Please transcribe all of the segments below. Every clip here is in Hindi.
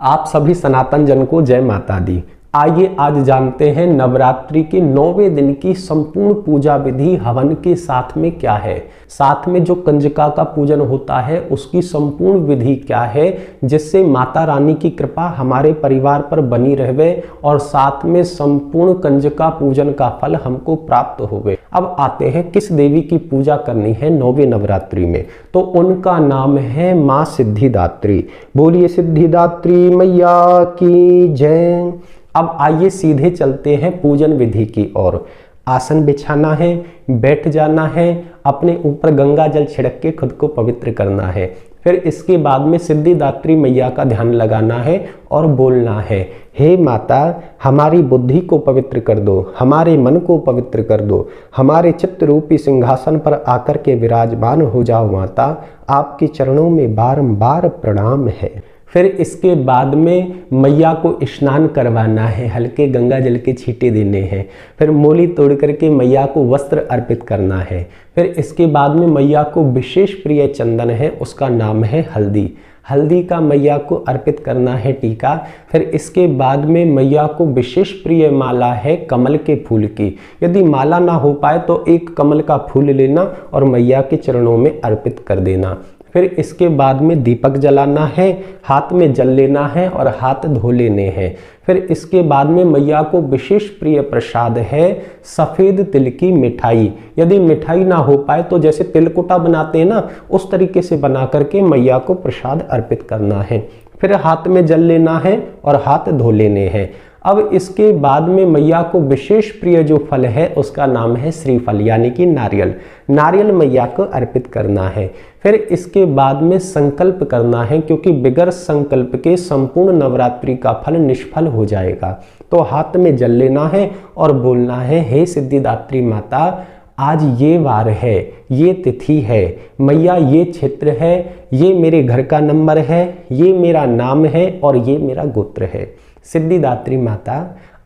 आप सभी सनातन जन को जय माता दी। आइए आज जानते हैं नवरात्रि के 9वें दिन की संपूर्ण पूजा विधि हवन के साथ में क्या है। साथ में जो कंजका का पूजन होता है उसकी संपूर्ण विधि क्या है, जिससे माता रानी की कृपा हमारे परिवार पर बनी रहे और साथ में संपूर्ण कंजका पूजन का फल हमको प्राप्त होवे। अब आते हैं किस देवी की पूजा करनी है 9वें नवरात्रि में, तो उनका नाम है माँ सिद्धिदात्री। बोलिए सिद्धिदात्री मैया की जय। अब आइए सीधे चलते हैं पूजन विधि की ओर। आसन बिछाना है, बैठ जाना है, अपने ऊपर गंगा जल छिड़क के खुद को पवित्र करना है। फिर इसके बाद में सिद्धिदात्री मैया का ध्यान लगाना है और बोलना है, हे माता हमारी बुद्धि को पवित्र कर दो, हमारे मन को पवित्र कर दो, हमारे चित्त रूपी सिंहासन पर आकर के विराजमान हो जाओ माता, आपके चरणों में बारंबार प्रणाम है। फिर इसके बाद में मैया को स्नान करवाना है, हल्के गंगा जल के छींटे देने हैं। फिर मोली तोड़ करके मैया को वस्त्र अर्पित करना है। फिर इसके बाद में मैया को विशेष प्रिय चंदन है, उसका नाम है हल्दी। हल्दी का मैया को अर्पित करना है टीका। फिर इसके बाद में मैया को विशेष प्रिय माला है कमल के फूल की। यदि माला ना हो पाए तो एक कमल का फूल लेना और मैया के चरणों में अर्पित कर देना। फिर इसके बाद में दीपक जलाना है, हाथ में जल लेना है और हाथ धो लेने हैं। फिर इसके बाद में मैया को विशेष प्रिय प्रसाद है सफ़ेद तिल की मिठाई। यदि मिठाई ना हो पाए तो जैसे तिलकुटा बनाते हैं ना, उस तरीके से बना करके मैया को प्रसाद अर्पित करना है। फिर हाथ में जल लेना है और हाथ धो लेने हैं। अब इसके बाद में मैया को विशेष प्रिय जो फल है उसका नाम है श्रीफल यानी कि नारियल। नारियल मैया को अर्पित करना है। फिर इसके बाद में संकल्प करना है, क्योंकि बिगर संकल्प के संपूर्ण नवरात्रि का फल निष्फल हो जाएगा। तो हाथ में जल लेना है और बोलना है, हे सिद्धिदात्री माता आज ये वार है, ये तिथि है, मैया ये क्षेत्र है, ये मेरे घर का नंबर है, ये मेरा नाम है और ये मेरा गोत्र है। सिद्धिदात्री माता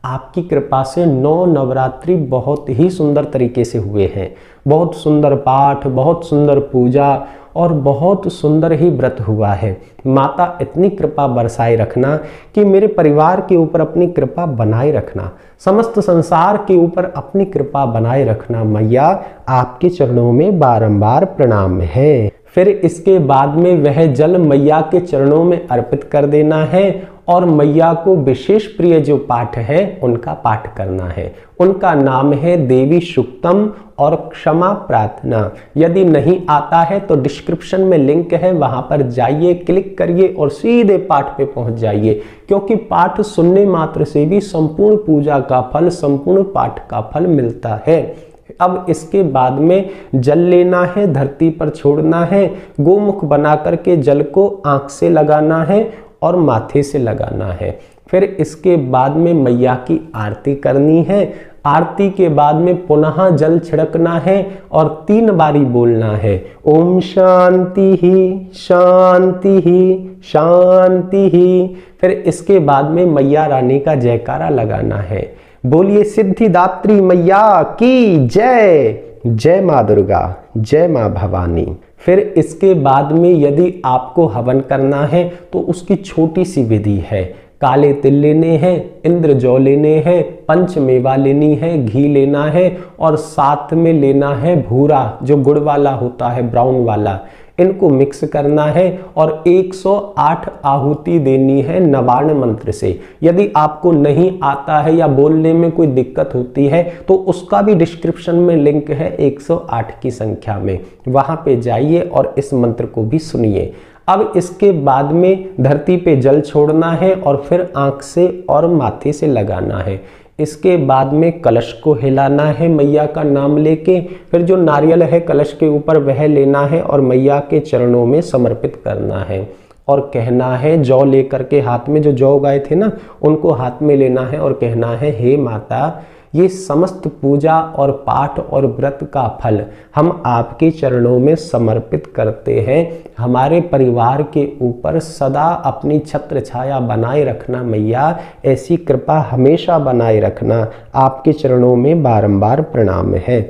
आपकी कृपा से 9 नवरात्रि बहुत ही सुंदर तरीके से हुए हैं। बहुत सुंदर पाठ, बहुत सुंदर पूजा और बहुत सुंदर ही व्रत हुआ है। माता इतनी कृपा बरसाए रखना कि मेरे परिवार के ऊपर अपनी कृपा बनाए रखना, समस्त संसार के ऊपर अपनी कृपा बनाए रखना। मैया आपके चरणों में बारंबार प्रणाम है। फिर इसके बाद में वह जल मैया के चरणों में अर्पित कर देना है और मैया को विशेष प्रिय जो पाठ है उनका पाठ करना है। उनका नाम है देवी सुक्तम और क्षमा प्रार्थना। यदि नहीं आता है तो डिस्क्रिप्शन में लिंक है, वहां पर जाइए, क्लिक करिए और सीधे पाठ पे पहुंच जाइए, क्योंकि पाठ सुनने मात्र से भी संपूर्ण पूजा का फल, संपूर्ण पाठ का फल मिलता है। अब इसके बाद में जल लेना है, धरती पर छोड़ना है, गोमुख बना करके जल को आंख से लगाना है और माथे से लगाना है। फिर इसके बाद में मैया की आरती करनी है। आरती के बाद में पुनः जल छिड़कना है और 3 बारी बोलना है, ओम शांति ही शांति ही शांति ही। फिर इसके बाद में मैया रानी का जयकारा लगाना है। बोलिए सिद्धिदात्री मैया की जय। जय माँ दुर्गा, जय माँ भवानी। फिर इसके बाद में यदि आपको हवन करना है तो उसकी छोटी सी विधि है। काले तिल लेने हैं, इंद्र जौ लेने हैं, पंचमेवा लेनी है, घी लेना है और साथ में लेना है भूरा जो गुड़ वाला होता है, ब्राउन वाला। इनको मिक्स करना है और 108 आहुति देनी है नवार्ण मंत्र से। यदि आपको नहीं आता है या बोलने में कोई दिक्कत होती है तो उसका भी डिस्क्रिप्शन में लिंक है 108 की संख्या में, वहां पे जाइए और इस मंत्र को भी सुनिए। अब इसके बाद में धरती पे जल छोड़ना है और फिर आंख से और माथे से लगाना है। इसके बाद में कलश को हिलाना है मैया का नाम लेके। फिर जो नारियल है कलश के ऊपर वह लेना है और मैया के चरणों में समर्पित करना है और कहना है, जौ लेकर के हाथ में जो जौ उगाए थे ना उनको हाथ में लेना है और कहना है, हे माता ये समस्त पूजा और पाठ और व्रत का फल हम आपके चरणों में समर्पित करते हैं। हमारे परिवार के ऊपर सदा अपनी छत्र छाया बनाए रखना मैया, ऐसी कृपा हमेशा बनाए रखना। आपके चरणों में बारंबार प्रणाम है।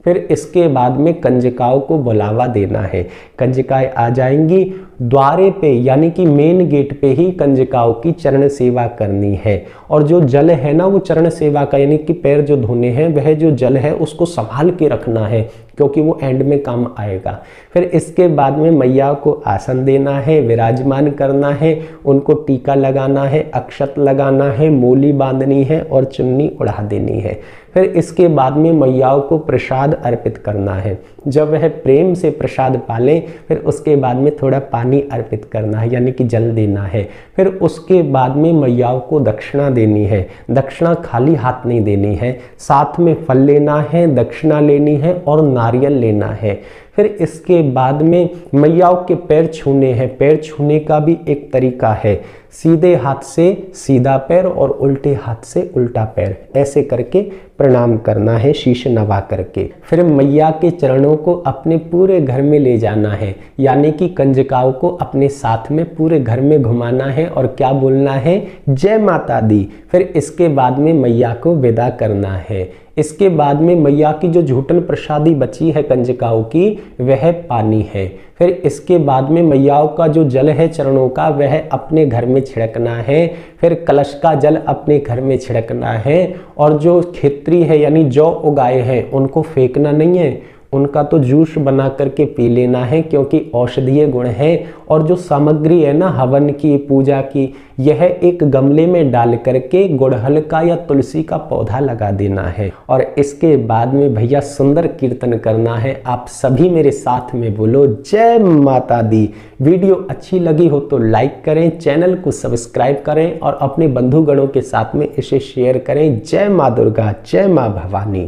फिर इसके बाद में कंजकाओं को बुलावा देना है। कंजकाएं आ जाएंगी, द्वारे पे यानी कि मेन गेट पे ही कंजकाओं की चरण सेवा करनी है। और जो जल है ना वो चरण सेवा का यानी कि पैर जो धोने हैं वह जो जल है उसको संभाल के रखना है, क्योंकि वो एंड में काम आएगा। फिर इसके बाद में मैया को आसन देना है, विराजमान करना है, उनको टीका लगाना है, अक्षत लगाना है, मोली बांधनी है और चुन्नी उड़ा देनी है। फिर इसके बाद में मैयाओं को प्रसाद अर्पित करना है। जब वह प्रेम से प्रसाद पालें फिर उसके बाद में थोड़ा पानी अर्पित करना है यानी कि जल देना है। फिर उसके बाद में मैयाओं को दक्षिणा देनी है। दक्षिणा खाली हाथ नहीं देनी है, साथ में फल लेना है, दक्षिणा लेनी है और नारियल लेना है। फिर इसके बाद में मैयाओं के पैर छूने हैं। पैर छूने का भी एक तरीका है, सीधे हाथ से सीधा पैर और उल्टे हाथ से उल्टा पैर, ऐसे करके प्रणाम करना है शीश नवा करके। फिर मैया के चरणों को अपने पूरे घर में ले जाना है, यानी कि कंजकाओं को अपने साथ में पूरे घर में घुमाना है और क्या बोलना है, जय माता दी। फिर इसके बाद में मैया को विदा करना है। इसके बाद में मैया की जो झूठन प्रसादी बची है कंजकाओं की वह पानी है। फिर इसके बाद में मैयाओं का जो जल है चरणों का वह अपने घर में छिड़कना है। फिर कलश का जल अपने घर में छिड़कना है और जो खेतरी है यानी जौ उगाए हैं उनको फेंकना नहीं है, उनका तो जूस बना करके पी लेना है क्योंकि औषधीय गुण है। और जो सामग्री है ना हवन की पूजा की, यह एक गमले में डाल करके गुड़हल का या तुलसी का पौधा लगा देना है। और इसके बाद में भैया सुंदर कीर्तन करना है। आप सभी मेरे साथ में बोलो जय माता दी। वीडियो अच्छी लगी हो तो लाइक करें, चैनल को सब्सक्राइब करें और अपने बंधुगणों के साथ में इसे शेयर करें। जय माँ दुर्गा, जय माँ भवानी।